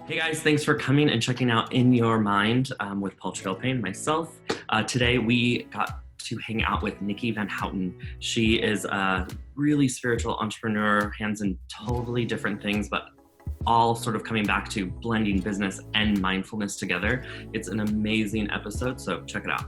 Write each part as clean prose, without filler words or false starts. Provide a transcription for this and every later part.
Hey guys, thanks for coming and checking out In Your Mind with Paul Payne, myself. Today we got to hang out with Niki Van Houten. She is a really spiritual entrepreneur, hands in totally different things, but all sort of coming back to blending business and mindfulness together. It's an amazing episode, so check it out.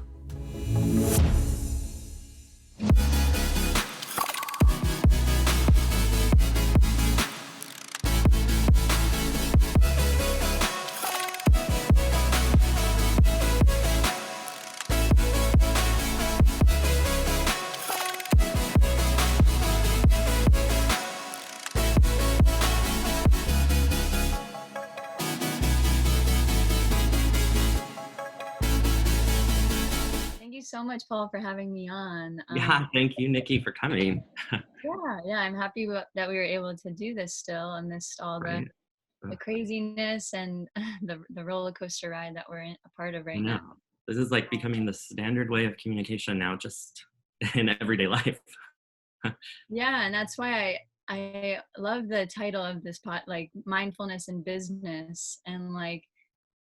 So much, Paul, for having me on. Yeah, thank you, Niki, for coming. I'm happy that we were able to do this still amidst all Right. the craziness and the roller coaster ride that we're a part of right No, now. this is like becoming the standard way of communication now, just in everyday life. Yeah, and that's why I love the title of this like mindfulness in business, and like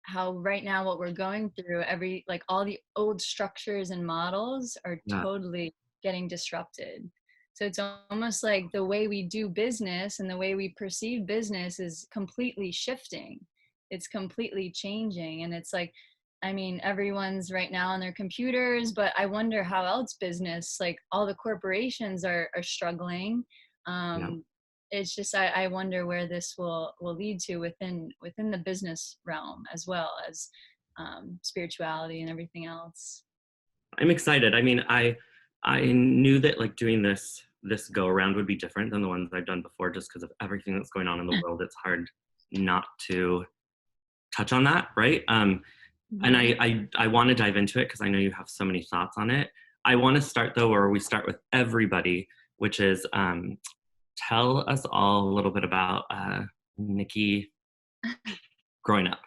how right now what we're going through, like all the old structures and models are Yeah, totally getting disrupted. So it's almost like the way we do business and the way we perceive business is completely shifting. It's completely changing. And it's like, I mean, everyone's right now on their computers, but I wonder how else business, like all the corporations are struggling. yeah. It's just I wonder where this will lead to within the business realm, as well as spirituality and everything else. I'm excited. I mean, I knew that like doing this go around would be different than the ones I've done before, just because of everything that's going on in the world. It's hard not to touch on that, right? And Mhm. I want to dive into it because I know you have so many thoughts on it. I want to start though, where we start with everybody, which is tell us all a little bit about Niki growing up.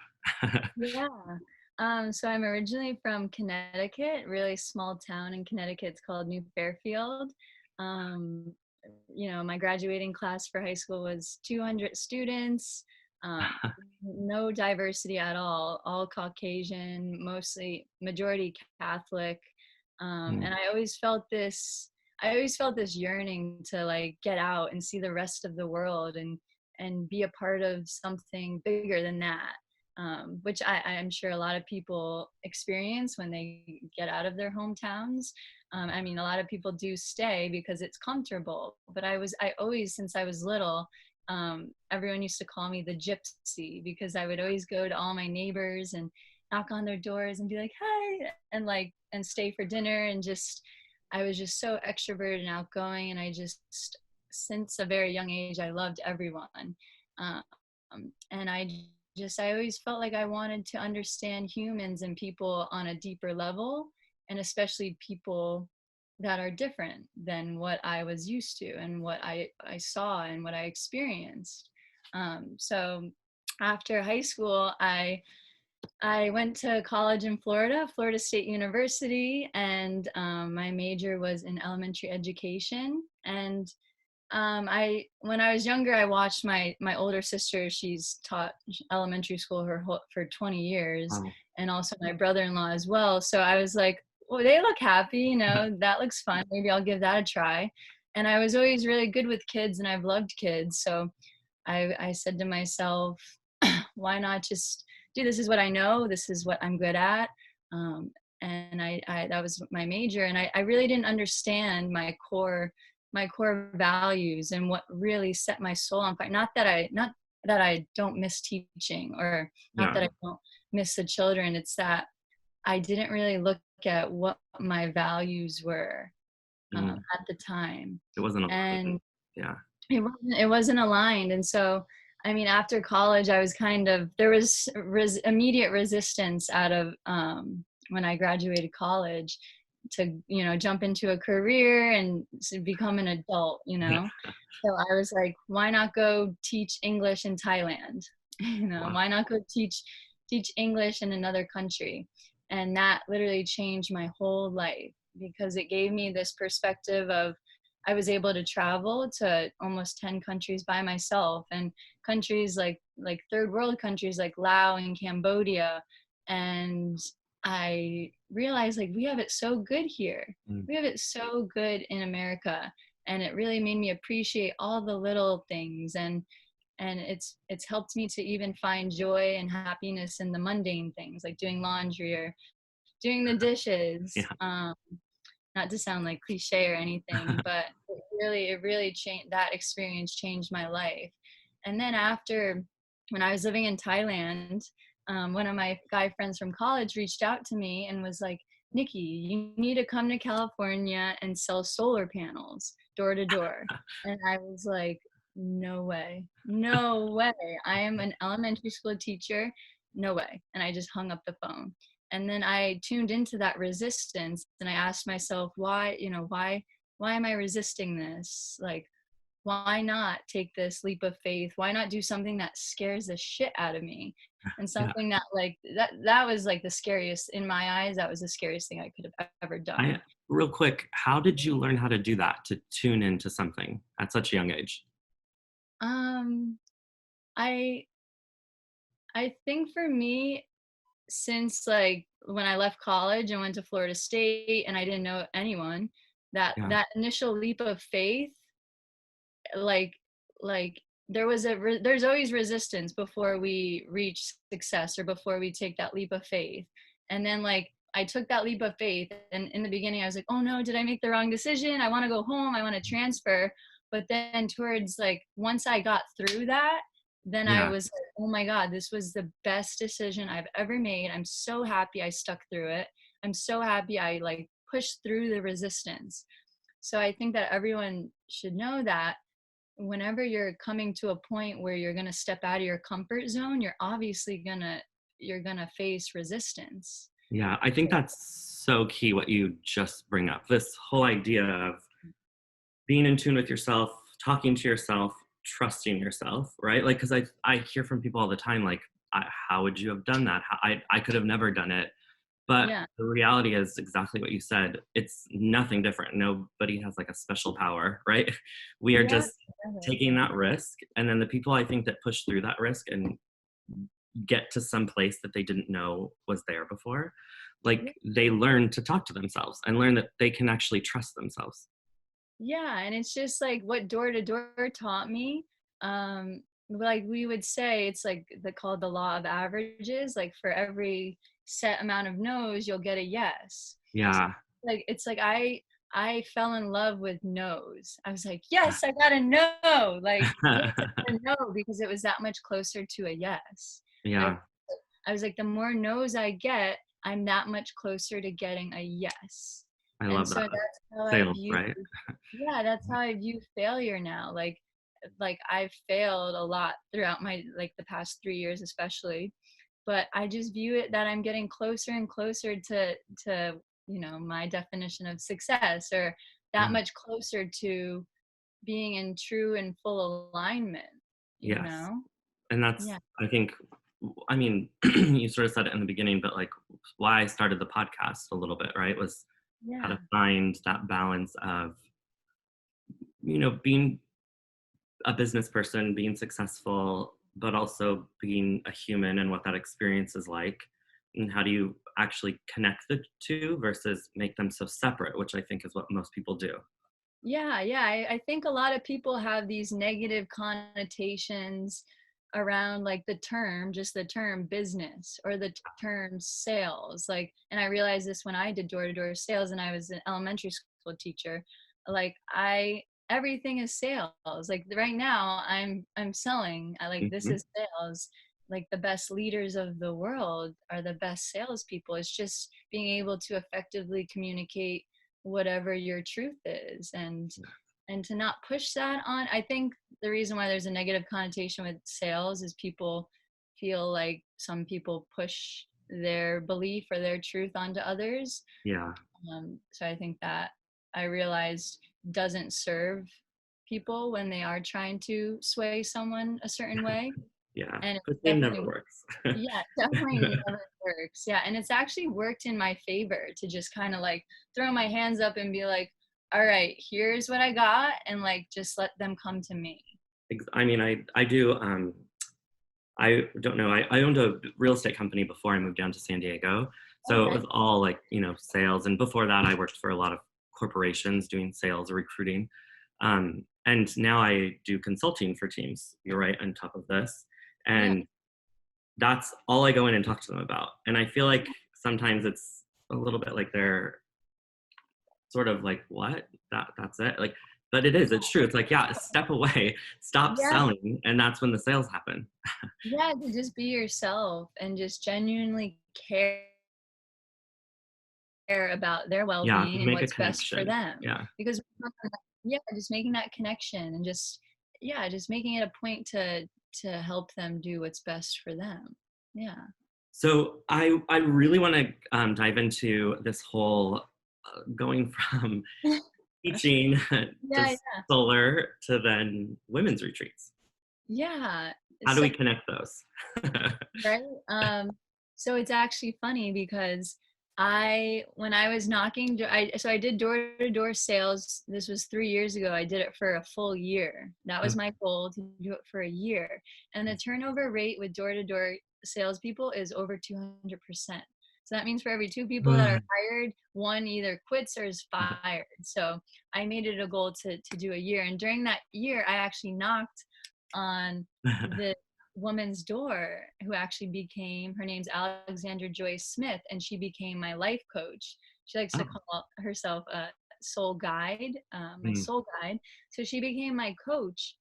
Yeah. So I'm originally from Connecticut, really small town in Connecticut. It's called New Fairfield. Um, my graduating class for high school was 200 students. Um, no diversity at all Caucasian, mostly majority Catholic. And I always felt this yearning to like get out and see the rest of the world and be a part of something bigger than that. Which I'm sure a lot of people experience when they get out of their hometowns. I mean, a lot of people do stay because it's comfortable, but I always, since I was little, everyone used to call me the gypsy because I would always go to all my neighbors and knock on their doors and be like, hi, and stay for dinner. And I was just so extroverted and outgoing. And since a very young age, I loved everyone. Um, and I always felt like I wanted to understand humans and people on a deeper level, and especially people that are different than what I was used to and what I saw and what I experienced. So after high school, I went to college in Florida State University, and my major was in elementary education. And when I was younger, I watched my older sister. She's taught elementary school for 20 years, Wow. and also my brother-in-law as well. So I was like, well, they look happy, that looks fun. Maybe I'll give that a try. And I was always really good with kids, and I've loved kids. So I said to myself, why not just do, this is what I know, this is what I'm good at. Um, and I that was my major, and I really didn't understand my core values and what really set my soul on fire. Not that I don't miss teaching, or not Yeah. that I don't miss the children. It's that I didn't really look at what my values were Mm. at the time, It wasn't a and yeah. it wasn't aligned. And so, I mean, after college, I was there was immediate resistance out of when I graduated college to jump into a career and to become an adult. Yeah. So I was like, why not go teach English in Thailand? Wow. Why not go teach English in another country? And that literally changed my whole life, because it gave me this perspective of I was able to travel to almost 10 countries by myself, and countries like third world countries like Laos and Cambodia. And I realized like we have it so good here. Mm. We have it so good in America. And it really made me appreciate all the little things, and it's helped me to even find joy and happiness in the mundane things like doing laundry or doing the dishes. Yeah. Not to sound like cliche or anything, but it really changed. That experience changed my life. And then after, when I was living in Thailand, one of my guy friends from college reached out to me and was like, Nikki, you need to come to California and sell solar panels door to door. And I was like, no way, no way. I am an elementary school teacher. No way. And I just hung up the phone. And then I tuned into that resistance, and I asked myself, why am I resisting this? Like, why not take this leap of faith? Why not do something that scares the shit out of me? And Yeah. something that like that was like the scariest in my eyes. That was the scariest thing I could have ever done. Real quick, how did you learn how to do that, to tune into something at such a young age? Um, I I think for me, since like when I left college and went to Florida State and I didn't know anyone, Yeah. that initial leap of faith, like like there's always resistance before we reach success or before we take that leap of faith. And then like I took that leap of faith, and in the beginning I was like, oh no, did I make the wrong decision? I want to go home, I want to transfer. But then towards like once I got through that, then I Yeah. was like, oh my god, this was the best decision I've ever made. I'm so happy I stuck through it. I'm so happy I like pushed through the resistance. So I think that everyone should know that whenever you're coming to a point where you're going to step out of your comfort zone, you're going to face resistance. Yeah. I think that's so key what you just bring up. This whole idea of being in tune with yourself, talking to yourself, trusting yourself, right? Like, because I hear from people all the time, like, how would you have done that? I could have never done it. But Yeah. the reality is exactly what you said. It's nothing different. Nobody has like a special power, right? We are Yeah. just taking that risk. And then the people I think that push through that risk and get to some place that they didn't know was there before, Yeah. like they learn to talk to themselves and learn that they can actually trust themselves. Yeah, and it's just like what door to door taught me. Like we would say, it's like called the law of averages. Like for every set amount of no's, you'll get a yes. So, Yeah. like it's like I fell in love with no's. I was like, yes, I got a no. Like give it a no, because it was that much closer to a yes. I Yeah. I was like, the more no's I get, I'm that much closer to getting a yes. I And love so that. that's how I Sales, view, right? yeah, that's how I view failure now. Like I've failed a lot throughout my like the past 3 years especially, but I just view it that I'm getting closer and closer to my definition of success, or that Yeah. much closer to being in true and full alignment, you Yes. know? And that's, Yeah. I think, I mean, you sort of said it in the beginning, but like why I started the podcast a little bit, right, was how Yeah. to find that balance of, being a business person, being successful, but also being a human and what that experience is like. And how do you actually connect the two versus make them so separate, which I think is what most people do. Yeah, yeah. I think a lot of people have these negative connotations around like just the term business or the term sales. Like, and I realized this when I did door to door sales and I was an elementary school teacher. Like, everything is sales. Like right now, I'm selling. I like this Hmm. is sales. Like the best leaders of the world are the best salespeople. It's just being able to effectively communicate whatever your truth is, and to not push that on. I think the reason why there's a negative connotation with sales is people feel like some people push their belief or their truth onto others. Yeah. So I think that I realized doesn't serve people when they are trying to sway someone a certain way. Yeah. And it The same never definitely, works. yeah, it definitely never works. Yeah, and it's actually worked in my favor to just kind of like throw my hands up and be like, all right, here's what I got, and like just let them come to me. I mean, I do. I don't know. I owned a real estate company before I moved down to San Diego. So it Okay. was all like, sales. And before that, I worked for a lot of corporations doing sales or recruiting. And now I do consulting for teams. You're right, on top of this. Yeah. And that's all I go in and talk to them about. And I feel like sometimes it's a little bit like they're sort of like, what? That's it? Like, but it's true. It's like, yeah, step away, stop Yeah. selling. And that's when the sales happen. Yeah, to just be yourself and just genuinely care about their Yeah, well-being and make a what's best for connection. them. Yeah. Because yeah, just making that connection and just yeah, just making it a point to help them do what's best for them. Yeah. So I really want to dive into this whole going from teaching to Yeah, solar to then women's retreats. yeah. How do So we connect those? right? So it's actually funny because when I was knocking, I did door-to-door sales. This was 3 years ago. I did it for a full year. That was my goal, to do it for a year. And the turnover rate with door-to-door salespeople is over 200%. So that means for every two people that are hired, one either quits or is fired. So I made it a goal to do a year. And during that year, I actually knocked on the woman's door who actually became, her name's Alexandra Joyce Smith, and she became my life coach. She likes to Oh, call herself a soul guide, my mm, soul guide. So she became my coach.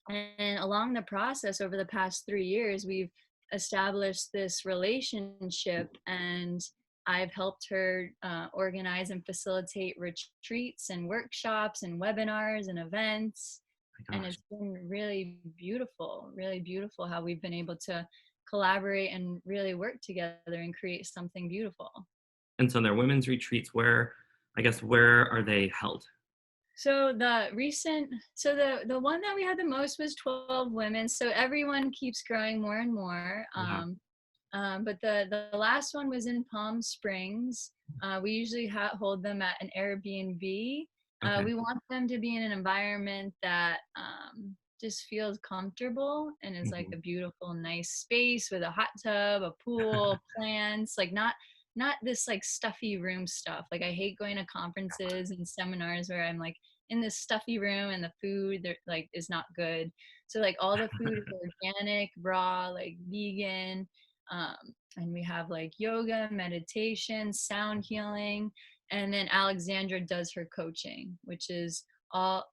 And along the process over the past 3 years, we've established this relationship, and I've helped her organize and facilitate retreats and workshops and webinars and events. my And gosh. it's been really beautiful how we've been able to collaborate and really work together and create something beautiful. And so their women's retreats, where are they held? So the one that we had the most was 12 women. So everyone keeps growing more and more. Yeah. But the last one was in Palm Springs. We usually hold them at an Airbnb. Okay. We want them to be in an environment that just feels comfortable and is like Mhm. a beautiful, nice space with a hot tub, a pool, plants. Like not this like stuffy room stuff. Like I hate going to conferences and seminars where I'm like in this stuffy room and the food there like is not good. So like all the food is organic, raw, like vegan. Um, and we have like yoga, meditation, sound healing, and then Alexandra does her coaching, which is all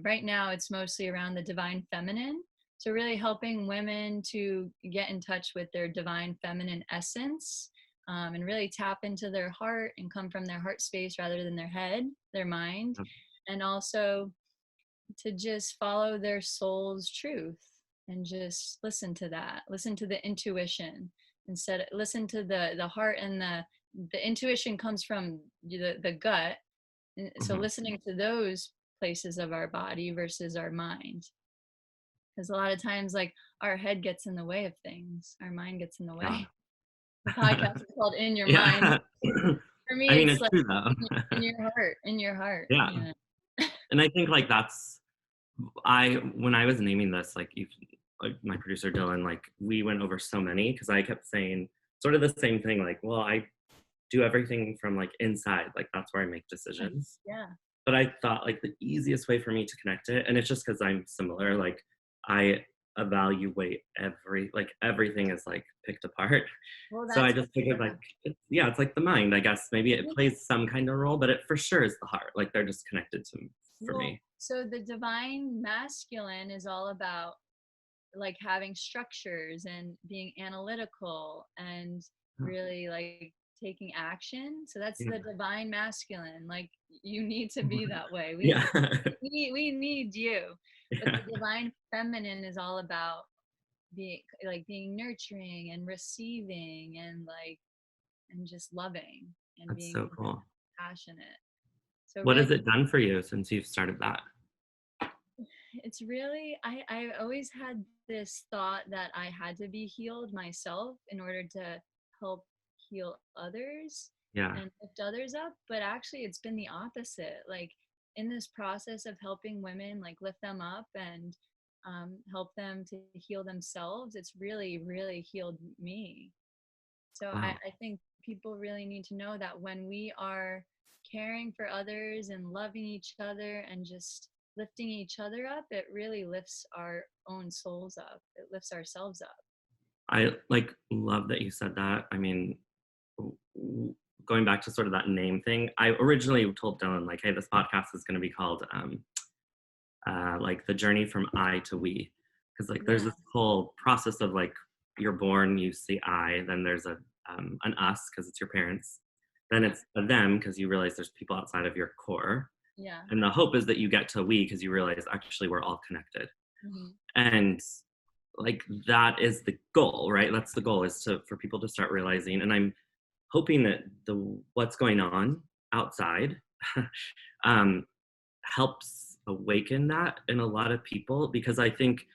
right now. It's mostly around the divine feminine. So really helping women to get in touch with their divine feminine essence, and really tap into their heart and come from their heart space rather than their head, their mind, and also to just follow their soul's truth and just listen to the intuition instead. Listen to the heart, and the intuition comes from the gut. And so Mhm. listening to those places of our body versus our mind, because a lot of times like our head gets in the way of things, our mind gets in the Yeah. way. The podcast is called In Your Mind. Yeah. For me I mean, it's it's like true though. in your heart, Yeah. you know. And I think like when I was naming this, like my producer Dylan, like we went over so many because I kept saying sort of the same thing, like, well, I do everything from like inside, like that's where I make decisions. Yeah. But I thought like the easiest way for me to connect it, and it's just because I'm similar, like I evaluate everything is like picked apart. Well, So I that's just figured like it's like the mind, I guess maybe it plays some kind of role, but it for sure is the heart. Like they're just connected to for well, me. so the divine masculine is all about like having structures and being analytical and really like taking action. So that's Yeah. the divine masculine. Like you need to be that way. Yeah. We need you. But Yeah. the divine feminine is all about being nurturing and receiving and like and just loving and That's being so cool. passionate. So What really has it done for you since you've started that? it's really I always had this thought that I had to be healed myself in order to help heal others Yeah. and lift others up, but actually it's been the opposite. Like in this process of helping women like lift them up and help them to heal themselves, it's really, really healed me. So Wow. I think people really need to know that when we are caring for others and loving each other and just lifting each other up, it really lifts our own souls up. It lifts ourselves up. I like love that you said that. I mean, w- w- going back to sort of that name thing, I originally told Dylan like, "Hey, this podcast is going to be called like the journey from I to we," because like there's Yeah. this whole process of like you're born, you see I, then there's a an us because it's your parents, then Yeah. it's a them because you realize there's people outside of your core, Yeah. and the hope is that you get to we because you realize actually we're all connected, Hmm. and like that is the goal, right? That's the goal, is to for people to start realizing, and I'm hoping that the what's going on outside um, helps awaken that in a lot of people, because I think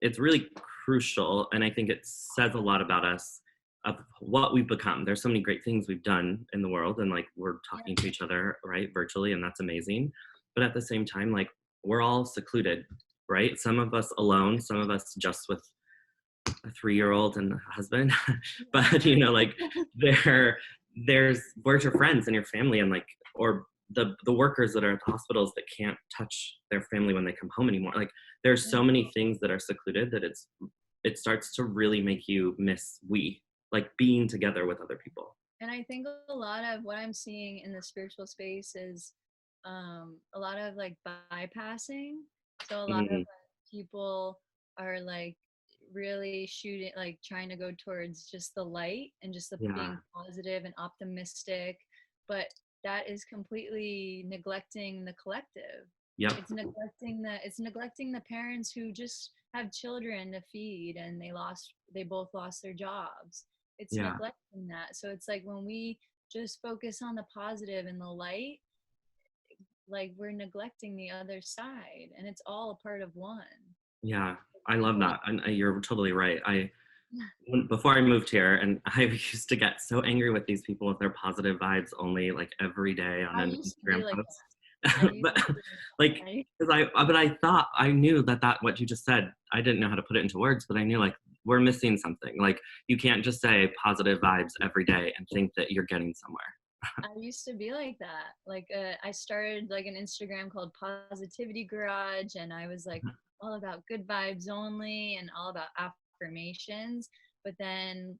it's really crucial, and I think it says a lot about us of what we've become. There's so many great things we've done in the world, and like we're Yeah. talking to each other right virtually, and that's amazing. But at the same time, like we're all secluded, right? Some of us alone, some of us just with a 3-year-old and a husband. But you know, like there there's where's your friends and your family, and like, or the workers that are at the hospitals that can't touch their family when they come home anymore. Like there's Yeah. so many things that are secluded that it starts to really make you miss we, like being together with other people. And I think a lot of what I'm seeing in the spiritual space is a lot of like bypassing. So a lot of Mhm. people are like really shooting, like trying to go towards just the light and just the Yeah. being positive and optimistic, but that is completely neglecting the collective. Yep. It's neglecting the parents who just have children to feed and they both lost their jobs. It's Yeah. neglecting that. So it's like when we just focus on the positive and the light, like we're neglecting the other side, and it's all a part of one. Yeah. I love People, that. And you're totally right. Before I moved here, and I used to get so angry with these people with their positive vibes only, like every day on I an used to be Instagram like post. that. I used But to be like, like because but I thought I knew that what you just said, I didn't know how to put it into words, but I knew like we're missing something. Like you can't just say positive vibes every day and think that you're getting somewhere. I used to be like that. Like I started like an Instagram called Positivity Garage, and I was like all about good vibes only and all about affirmations. But then,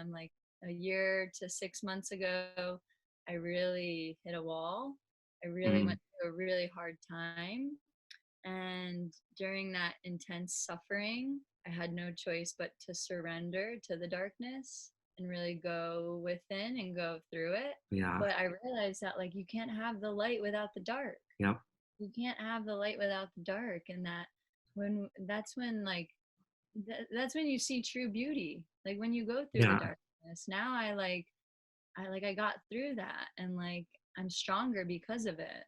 like a year to 6 months ago, I really hit a wall. I really Mm, went through a really hard time, and during that intense suffering, I had no choice but to surrender to the darkness and really go within and go through it. yeah. But I realized that like you can't have the light without the dark. Yep. You can't have the light without the dark, and that when that's when like that's when you see true beauty. Like when you go through the Yeah. darkness. Now I got through that, and like I'm stronger because of it.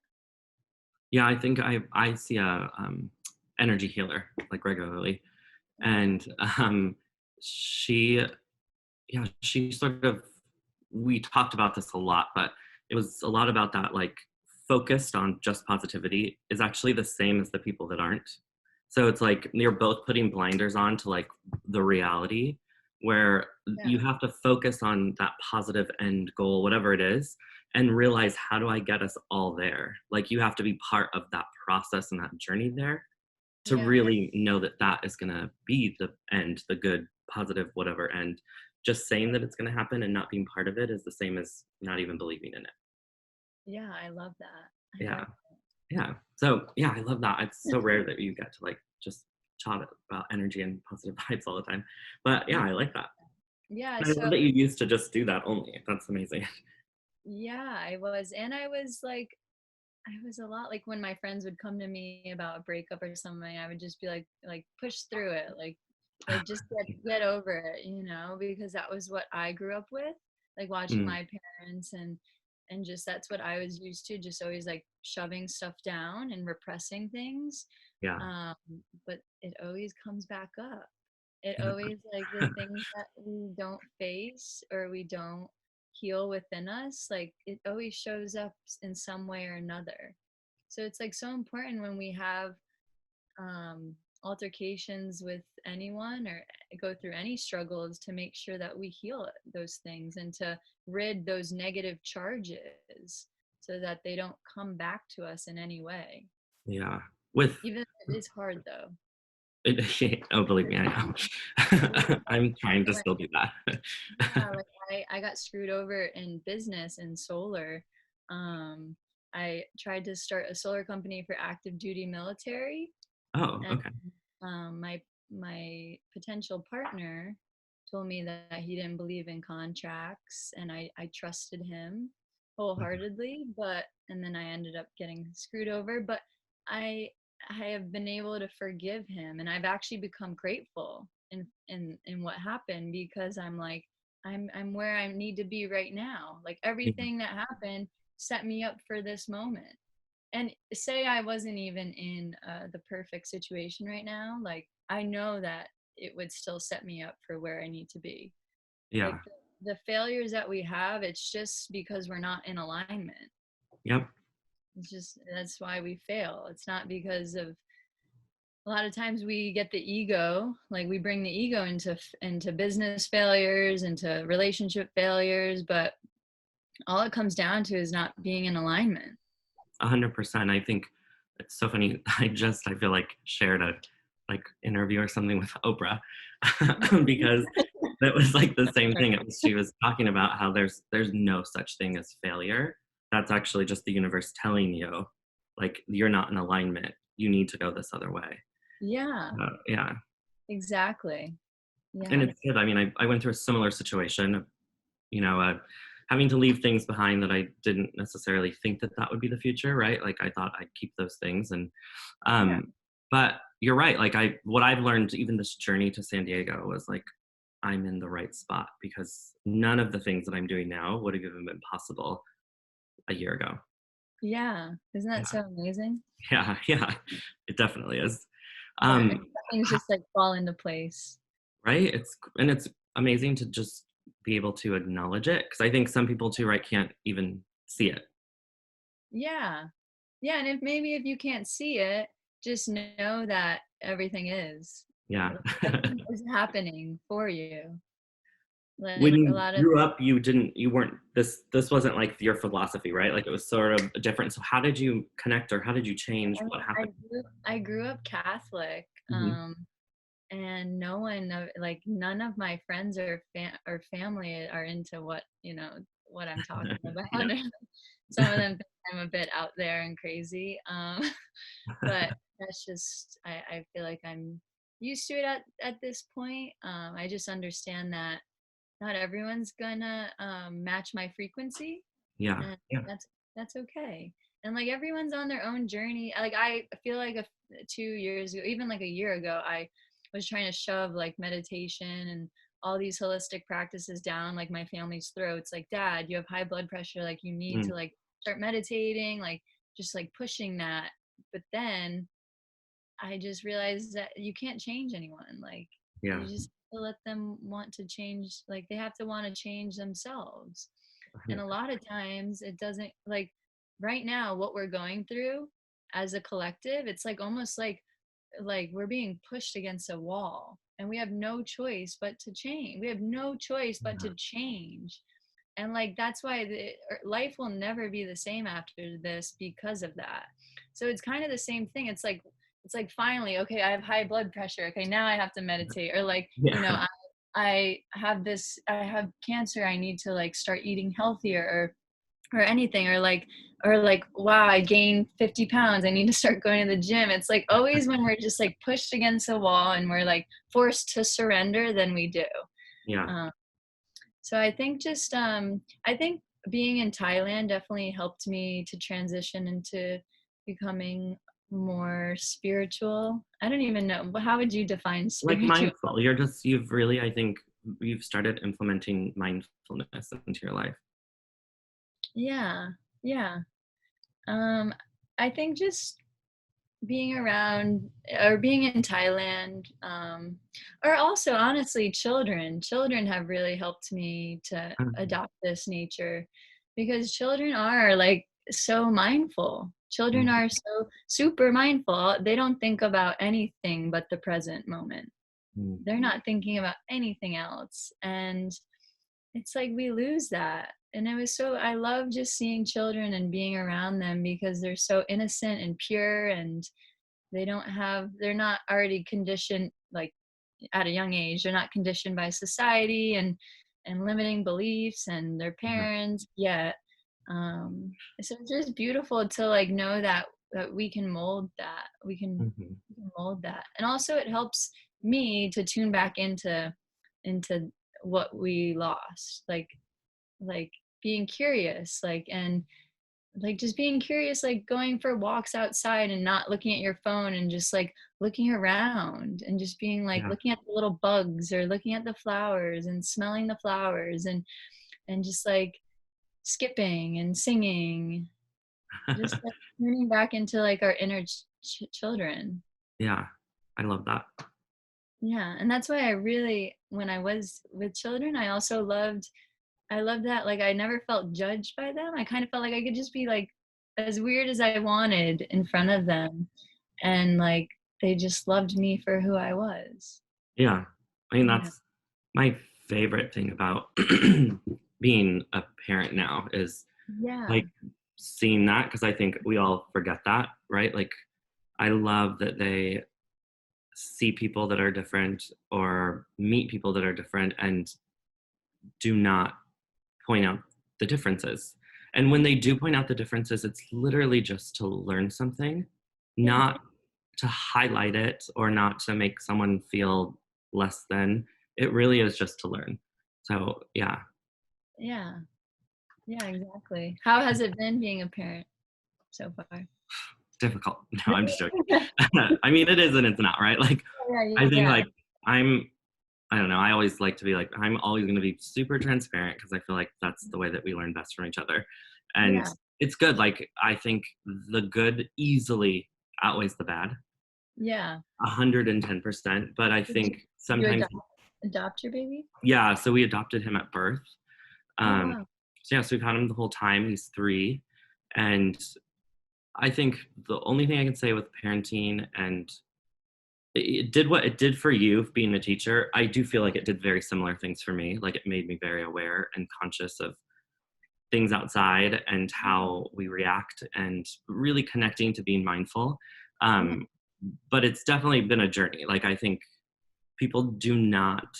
Yeah. I think I see a energy healer like regularly, Yeah. and she she sort of, we talked about this a lot, but it was a lot about that, like focused on just positivity is actually the same as the people that aren't. So it's like you're both putting blinders on to like the reality, where you Yeah. have to focus on that positive end goal, whatever it is, and realize how do I get us all there? Like you have to be part of that process and that journey there to Yeah. really know that that is going to be the end, the good, positive, whatever end. Just saying that it's going to happen and not being part of it is the same as not even believing in it. Yeah, I love that. I Yeah. love Yeah. So, yeah, I love that. It's so rare that you get to like just chat about energy and positive vibes all the time. But yeah, Yeah. I like that. Yeah, And I so love that you used to just do that only. That's amazing. yeah, I was, and I was like, I was a lot like when my friends would come to me about a breakup or something, I would just be like push through it, like just get over it, because that was what I grew up with, like watching Mm, my parents and just that's what I was used to, just always like shoving stuff down and repressing things. yeah. Um, but it always comes back up. It Yeah. always like the things that we don't face or we don't heal within us, like it always shows up in some way or another. So it's like so important when we have altercations with anyone or go through any struggles to make sure that we heal those things and to rid those negative charges so that they don't come back to us in any way. Yeah. With Even if it is hard though. oh, believe me, I know. I'm trying to Like, still do that. yeah, like I got screwed over in business and solar. Um, I tried to start a solar company for active duty military, Oh, and okay. my potential partner told me that he didn't believe in contracts, and I trusted him Mhm. wholeheartedly, but and then I ended up getting screwed over. But I I have been able to forgive him, and I've actually become grateful in what happened, because I'm like, I'm where I need to be right now. Like Yeah, everything that happened set me up for this moment. And say I wasn't even in the perfect situation right now, like I know that it would still set me up for where I need to be. yeah, Like the failures that we have, it's just because we're not in alignment. yep, It's just that's why we fail. It's not because of, a lot of times we get the ego, like we bring the ego into business failures, into relationship failures, but all it comes down to is not being in alignment. 100%. I think it's so funny. I feel like shared a like interview or something with Oprah because it was like the same thing. She was talking about how there's no such thing as failure. That's actually just the universe telling you, like you're not in alignment. You need to go this other way. Yeah, Yeah, exactly. and Yeah. it's good. I mean, I went through a similar situation. You know, having to leave things behind that I didn't necessarily think that that would be the future, right? Like I thought I'd keep those things, and Yeah. but you're right. Like what I've learned, even this journey to San Diego, was like I'm in the right spot because none of the things that I'm doing now would have even been possible a year ago. Yeah. Isn't that Yeah, so amazing? yeah, yeah. It definitely is. Yeah. Um, Things ho- just like fall into place. right? It's amazing to just be able to acknowledge it because I think some people too, right, can't even see it. Yeah. Yeah. And if maybe if you can't see it, just know that everything is. Yeah. Like, everything is happening for you. When Like a you lot of, grew up, you weren't this wasn't like your philosophy, right? Like it was sort of different. So how did you connect or how did you change? I mean, What happened? I grew up Catholic. Hmm. And no one like none of my friends or family are into what I'm talking Yeah. about. Some of them think I'm a bit out there and crazy, but that's just I feel like I'm used to it at this point. I just understand that not everyone's gonna match my frequency, Yeah. and Yeah. that's okay. And like everyone's on their own journey. Like I feel like 2 years ago, even like a year ago, I was trying to shove like meditation and all these holistic practices down like my family's throats. Like, Dad, you have high blood pressure, like you need to Mm, like start meditating, like just like pushing that. But then I just realized that you can't change anyone. Like yeah. you just have to let them want to change, like they have to want to change themselves. And a 100%. lot of times it doesn't, like right now what we're going through as a collective, it's like almost like we're being pushed against a wall and we have no choice but to change. We have no choice but Yeah. to change. And like that's why life will never be the same after this because of that. So it's kind of the same thing. It's like finally, okay, I have high blood pressure, okay, now I have to meditate. Or like, Yeah. I have this, I have cancer, I need to like start eating healthier, or anything. Or like wow, I gained 50 pounds, I need to start going to the gym. It's like always when we're just like pushed against a wall and we're like forced to surrender, then we do. Yeah. um, so I think being in Thailand definitely helped me to transition into becoming more spiritual. I don't even know. How would you define Like spiritual? mindful. You've really, I think you've started implementing mindfulness into your life. Yeah. Yeah. Um, I think just being around or being in Thailand, or also honestly, children have really helped me to Mhm. adopt this nature, because children are like so mindful. Children are so super mindful. They don't think about anything but the present moment. Mhm. They're not thinking about anything else. And it's like we lose that. And it was so, I love just seeing children and being around them because they're so innocent and pure, and they're not already conditioned, like at a young age, they're not conditioned by society and limiting beliefs and their Yeah. parents yet. So it's just beautiful to like know that we can mold that. Mhm. We can mold that. And also it helps me to tune back into what we lost. Like being curious, and like just being curious, like going for walks outside and not looking at your phone and just like looking around and just being like Yeah. looking at the little bugs or looking at the flowers and smelling the flowers and just like skipping and singing, just like tuning back into like our inner children. Yeah. I love that. Yeah, and that's why I really, when I was with children, I love that, like, I never felt judged by them. I kind of felt like I could just be, like, as weird as I wanted in front of them, and, like, they just loved me for who I was. Yeah. I mean, Yeah. that's my favorite thing about being a parent now is Yeah. like seeing that, because I think we all forget that, right? Like, I love that they see people that are different or meet people that are different and do not point out the differences. And when they do point out the differences, it's literally just to learn something, Yeah. not to highlight it or not to make someone feel less than. It really is just to learn. So, yeah, Yeah. Yeah, exactly. How has it been being a parent so far? difficult. No, I'm just joking. I mean, it is and it's not, right? Like, Yeah, I think, yeah, like, I'm I don't know. I always like to be like, I'm always going to be super transparent because I feel like that's the way that we learn best from each other. And yeah, it's good. Like, I think the good easily outweighs the bad, yeah. 110%. But I Did think you sometimes, adopt your baby? yeah, so we adopted him at birth. Oh, Um, wow. so, yeah, so we've had him the whole time. He's 3. And I think the only thing I can say with parenting, and it did what it did for you being a teacher, I do feel like it did very similar things for me. Like, it made me very aware and conscious of things outside and how we react and really connecting to being mindful. Yeah, Um, but it's definitely been a journey. Like, I think people do not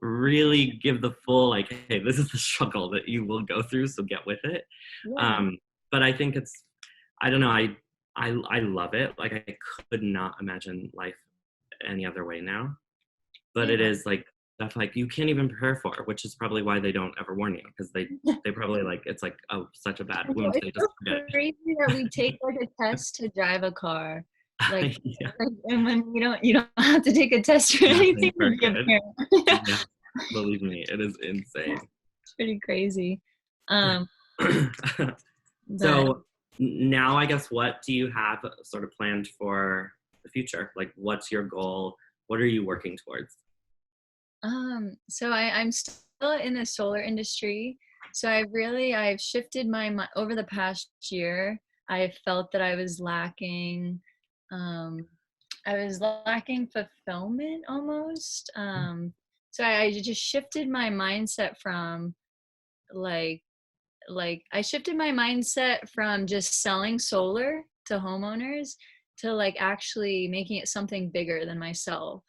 really give the full, like, hey, this is the struggle that you will go through, so get with it. yeah, Um, but I think it's, I don't know, I love it. Like, I could not imagine life any other way now. But it yeah. is like stuff like you can't even prepare for, which is probably why they don't ever warn you, because they probably like it's like, oh, such a bad I know, wound, it's they just so forget. crazy that we take like a test to drive a car, like, Yeah, and when you don't have to take a test for anything nothing to for be a good. parent. Yeah, Yeah, believe me, it is insane. it's pretty crazy. Yeah. Um, but So now, I guess, what do you have sort of planned for the future? Like, what's your goal? What are you working towards? so I'm still in the solar industry. So I've shifted over the past year. I felt that um, I was lacking fulfillment almost. So I just shifted my mindset from like I shifted my mindset from just selling solar to homeowners to like actually making it something bigger than myself,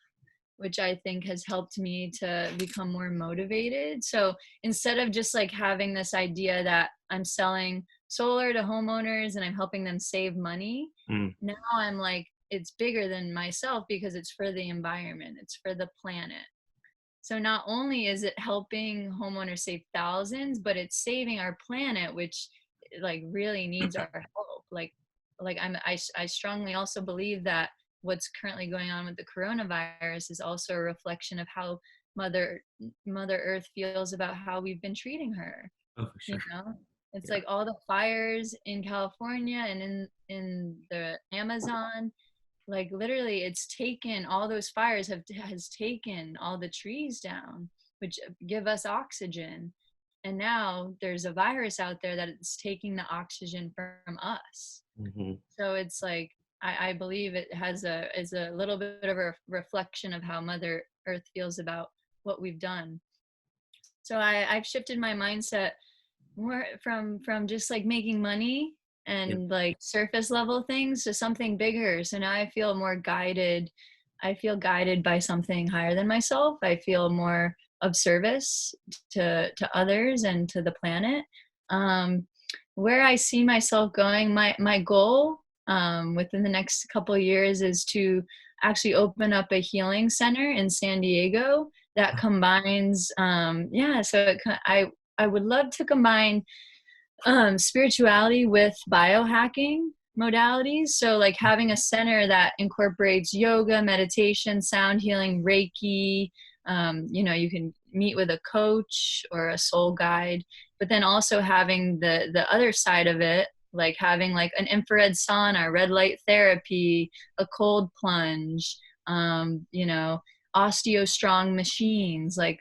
which I think has helped me to become more motivated. So instead of just like having this idea that I'm selling solar to homeowners and I'm helping them save money, Mm, now I'm like, it's bigger than myself because it's for the environment, it's for the planet. So not only is it helping homeowners save thousands, but it's saving our planet, which like really needs our help. I strongly also believe that what's currently going on with the coronavirus is also a reflection of how Mother Mother Earth feels about how we've been treating her. oh, for You sure. know, it's Yeah. like all the fires in California and in the Amazon, like literally it's taken, all those fires has taken all the trees down, which give us oxygen. And now there's a virus out there that it's taking the oxygen from us. Hmm. So it's like, I believe it has is a little bit of a reflection of how Mother Earth feels about what we've done. So I've shifted my mindset more from just like making money Yeah. and like surface level things to something bigger. So now I feel more guided. I feel guided by something higher than myself. I feel more of service to others and to the planet. Um, where I see myself going, my goal within the next couple of years is to actually open up a healing center in San Diego that combines yeah, so I would love to combine spirituality with biohacking modalities. So, like having a center that incorporates yoga, meditation, sound healing, Reiki. You can meet with a coach or a soul guide, but then also having the other side of it, like having like an infrared sauna, red light therapy, a cold plunge, osteo strong machines, like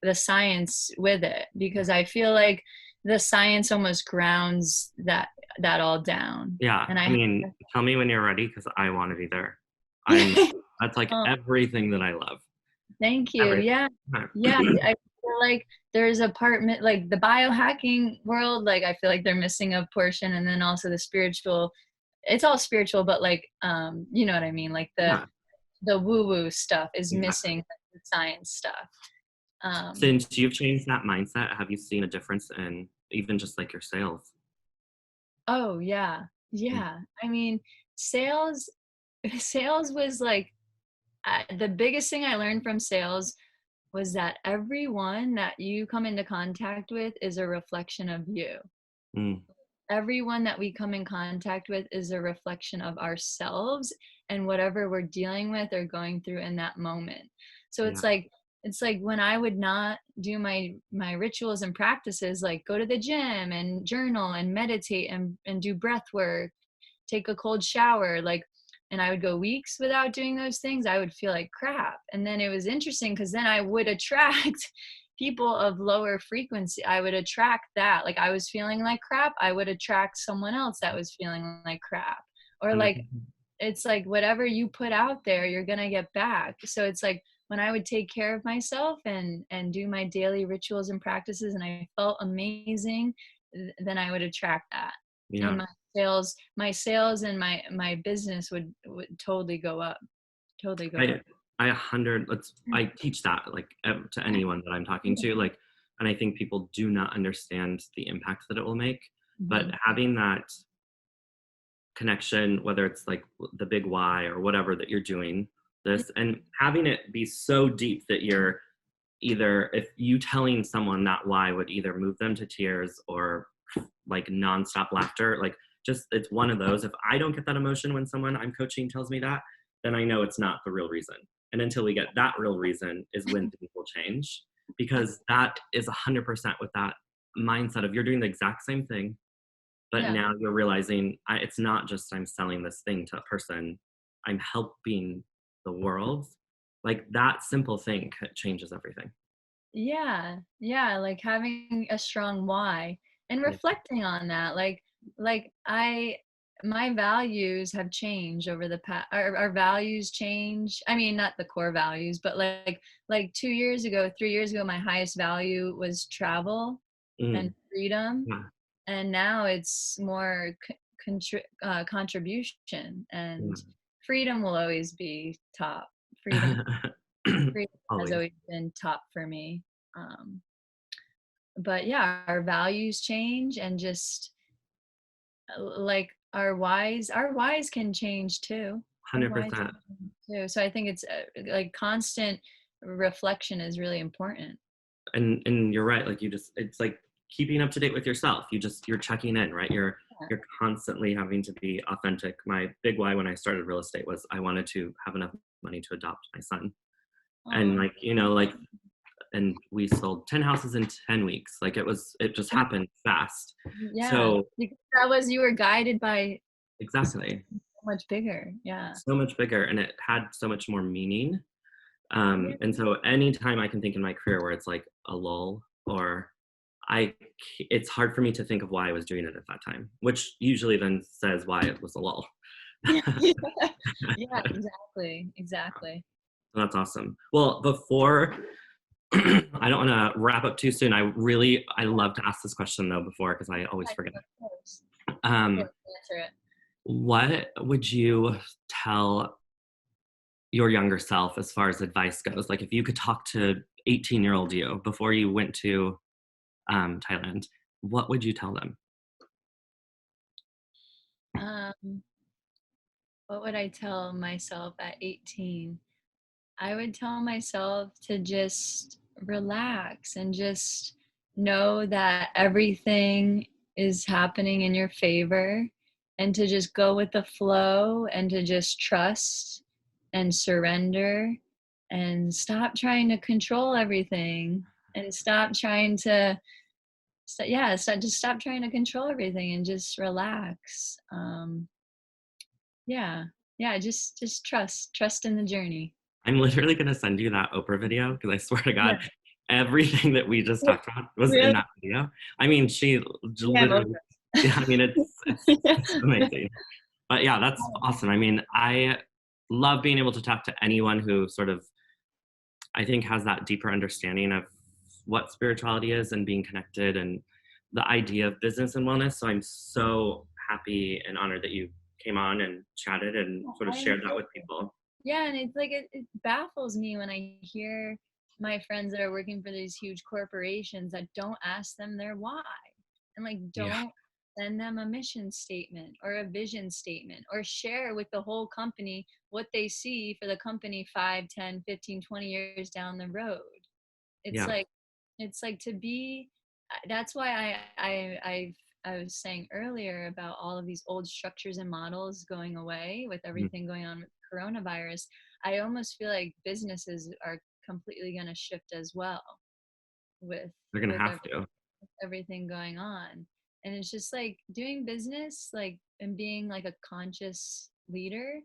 the science with it, because I feel like the science almost grounds that all down. Yeah. And I I mean, tell me when you're ready because I want to be there. I'm, that's like oh, everything that I love. thank you. Everything. Yeah. Yeah. I feel like there's a part like the biohacking world, like I feel like they're missing a portion, and then also the spiritual, it's all spiritual, but like you know what I mean? Like Yeah. the woo-woo stuff is Exactly. missing the science stuff. Um Since you've changed that mindset, have you seen a difference in even just like your sales? oh yeah. Mm. Yeah. I mean, sales sales was like the biggest thing I learned from sales was that everyone that you come into contact with is a reflection of you. Mm. Everyone that we come in contact with is a reflection of ourselves and whatever we're dealing with or going through in that moment. So Yeah. it's like when I would not do my rituals and practices, like go to the gym and journal and meditate and do breath work, take a cold shower, like, and I would go weeks without doing those things, I would feel like crap. And then it was interesting because then I would attract people of lower frequency. I would attract that. Like I was feeling like crap, I would attract someone else that was feeling like crap. Or like 100%. it's like whatever you put out there, you're gonna get back. So it's like when I would take care of myself and do my daily rituals and practices and I felt amazing, then I would attract that. And Yeah. my sales and my business would totally go up. Totally go I up. I 100 let's I teach that like to anyone that I'm talking to, like, and I think people do not understand the impact that it will make. But Mhm. having that connection, whether it's like the big why or whatever that you're doing this, and having it be so deep that you're either, if you telling someone that why would either move them to tears or like nonstop laughter, like just it's one of those. If I don't get that emotion when someone I'm coaching tells me that, then I know it's not the real reason. And until we get that real reason is when things will change, because that is 100% with that mindset of you're doing the exact same thing, but Yeah. now you're realizing it's not just I'm selling this thing to a person, I'm helping the world. Like that simple thing changes everything. Yeah, yeah, like having a strong why and Yeah. reflecting on that. Like I my values have changed over the past. Our values change. I mean, not the core values, but like 2 years ago, 3 years ago, my highest value was travel and Mm, freedom, yeah. and now it's more contribution, and freedom will always be top. Freedom, Yeah. freedom has Always. always been top for me. Um, but yeah, our values change, and just like our whys can change too. Our whys 100%. can change too. So I think it's like constant reflection is really important. And you're right, like you just, it's like keeping up to date with yourself. You're checking in, right? Yeah. You're constantly having to be authentic. My big why when I started real estate was I wanted to have enough money to adopt my son. And Oh, like, like, and we sold 10 houses in 10 weeks. Like it just happened fast. yeah. So Because that was you were guided by exactly. something so much bigger. Yeah. So much bigger, and it had so much more meaning. Yeah. And so anytime I can think in my career where it's like a lull or it's hard for me to think of why I was doing it at that time, which usually then says why it was a lull. Yeah, yeah, exactly, exactly. That's awesome. Well, before I don't want to wrap up too soon. I love to ask this question though before because I always forget. Of Um, course, answer it. what would you tell your younger self as far as advice goes? Like if you could talk to 18-year-old you before you went to Thailand, what would you tell them? Um, what would I tell myself at 18? I would tell myself to just relax and just know that everything is happening in your favor, and to just go with the flow and to just trust and surrender and stop trying to control everything and stop trying to just stop trying to control everything and just relax. Yeah, yeah, just trust in the journey. I'm literally going to send you that Oprah video because I swear to Yeah. God, everything that we just talked about was in Really? that video. I mean, she Yeah, I'm literally, yeah, I mean, it's amazing. But yeah, that's awesome. I mean, I love being able to talk to anyone who sort of, I think, has that deeper understanding of what spirituality is and being connected and the idea of business and wellness. So I'm so happy and honored that you came on and chatted and sort of I shared that enjoy with people. Yeah, and it's like it baffles me when I hear my friends that are working for these huge corporations that don't ask them their why, and like Yeah. don't send them a mission statement or a vision statement or share with the whole company what they see for the company 5, 10, 15, 20 years down the road. It's Yeah. like to be that's why I was saying earlier about all of these old structures and models going away with Mhm. everything going on with coronavirus. I almost feel like businesses are completely going to shift as well with They're going to with have to. everything going on. And it's just like doing business like and being like a conscious leader,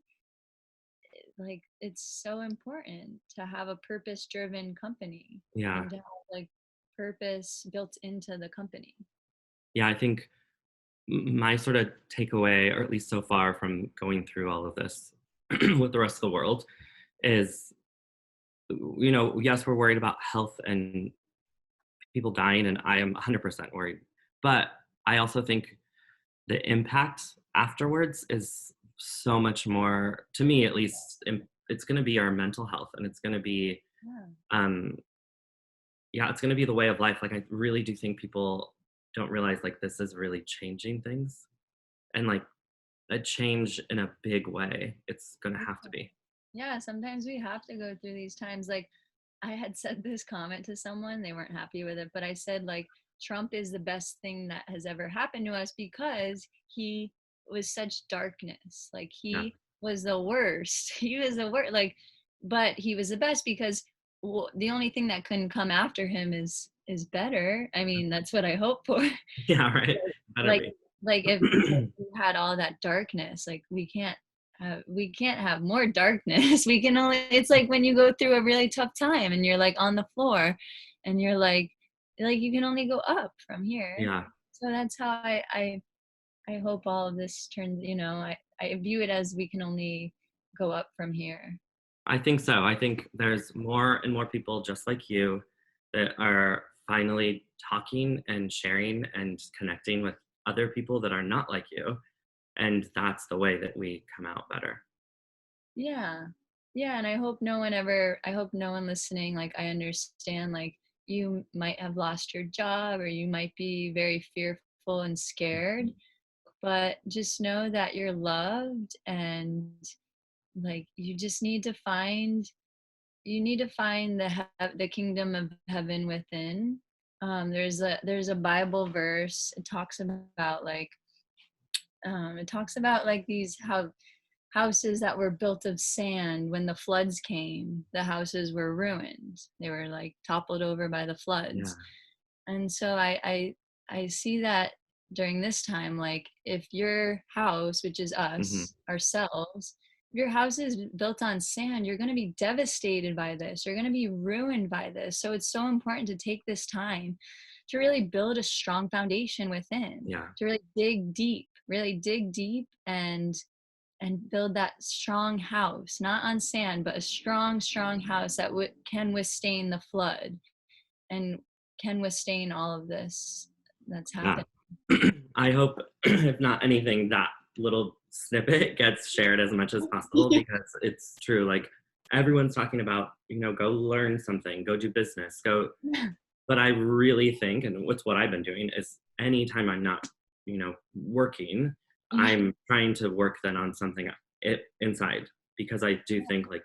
like it's so important to have a purpose driven company Yeah. and to have like purpose built into the company. Yeah. I think my sort of takeaway, or at least so far from going through all of this with the rest of the world, is, yes, we're worried about health and people dying, and I am 100% worried. But I also think the impact afterwards is so much more, to me at least, it's going to be our mental health, and it's going to be, Yeah. um, yeah, it's going to be the way of life. Like, I really do think people don't realize, like, this is really changing things. And, like, a change in a big way, it's going to have to be. Yeah, sometimes we have to go through these times. Like I had said this comment to someone, they weren't happy with it, but I said like Trump is the best thing that has ever happened to us because he was such darkness. Like Yeah. he was the worst. He was the worst. Like, but he was the best because the only thing that couldn't come after him is better. I mean, that's what I hope for. Yeah, right. Better like be. if we had all that darkness, like we can't have more darkness. We can only, it's like when you go through a really tough time and you're like on the floor and you're like you can only go up from here. Yeah. So that's how I hope all of this turns, I view it as we can only go up from here. I think so. I think there's more and more people just like you that are finally talking and sharing and connecting with other people that are not like you. And that's the way that we come out better. Yeah. Yeah, and I hope no one listening, like I understand like you might have lost your job or you might be very fearful and scared, but just know that you're loved, and like you need to find the kingdom of heaven within. There's a Bible verse. It talks about like these how houses that were built of sand, when the floods came, the houses were ruined. They were like toppled over by the Yeah. floods. And so I see that during this time, like if your house, which is Hmm. us ourselves, if your house is built on sand, you're going to be devastated by this, you're going to be ruined by this. So it's so important to take this time to really build a strong foundation within, Yeah. to really dig deep and build that strong house, not on sand, but a strong house that can withstand the flood and can withstand all of this that's Yeah. happened. I hope, if not anything, that little snippet gets shared as much as possible, because it's true. Like, everyone's talking about, go learn something, go do business, go. But I really think, and what's what I've been doing is, anytime I'm not, working, Yeah. I'm trying to work then on something inside, because I do think, like,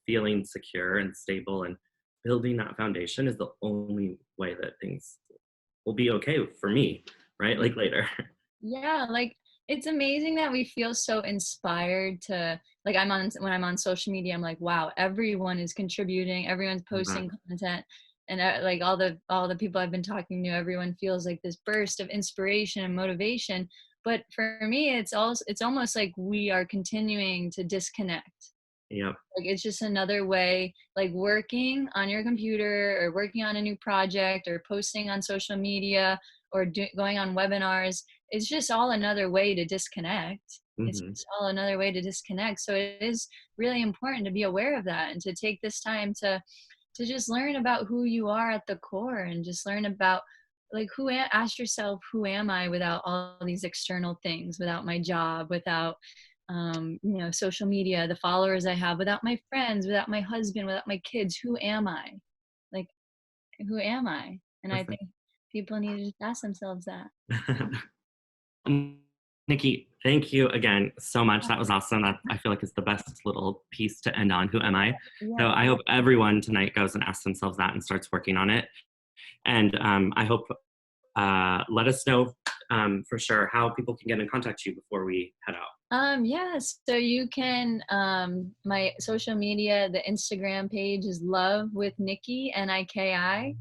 feeling secure and stable and building that foundation is the only way that things will be okay for me, right? Like, later. Yeah, like it's amazing that we feel so inspired to like when I'm on social media, I'm like, wow, everyone is contributing, everyone's Yeah. posting content, and like all the people I've been talking to, everyone feels like this burst of inspiration and motivation. But for me, it's almost like we are continuing to disconnect. Yep. Like it's just another way, like working on your computer or working on a new project or posting on social media or going on webinars. It's just all another way to disconnect. It's Hmm. just all another way to disconnect. So it is really important to be aware of that and to take this time to just learn about who you are at the core and just learn about like ask yourself, who am I without all these external things, without my job, without social media, the followers I have, without my friends, without my husband, without my kids. Who am I? Like, who am I? And I Perfect. think people need to just ask themselves that. Niki, thank you again so much. That was awesome. That, I feel like, is the best little piece to end on. Who am I? So Yeah. I hope everyone tonight goes and asks themselves that and starts working on it. And I hope, let us know for sure how people can get in contact with you before we head out. Yes. So you can my social media, the Instagram page is Love with Niki, Niki.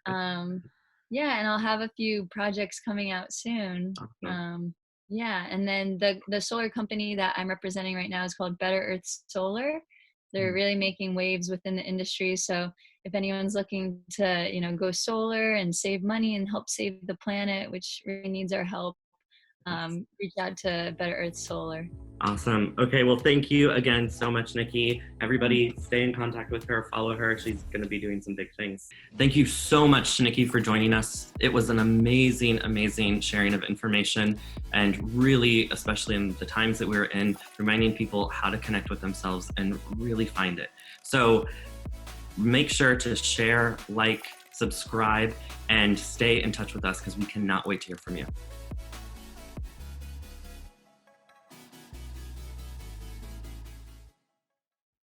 Um yeah, and I'll have a few projects coming out soon. Awesome. Yeah, and then the solar company that I'm representing right now is called Better Earth Solar. They're really making waves within the industry. So if anyone's looking to, go solar and save money and help save the planet, which really needs our help, reach out to Better Earth Solar. Awesome. Okay, well, thank you again so much, Niki. Everybody stay in contact with her, follow her. She's going to be doing some big things. Thank you so much, Niki, for joining us. It was an amazing sharing of information, and really, especially in the times that we're in, reminding people how to connect with themselves and really find it. So make sure to share, like, subscribe, and stay in touch with us, because we cannot wait to hear from you.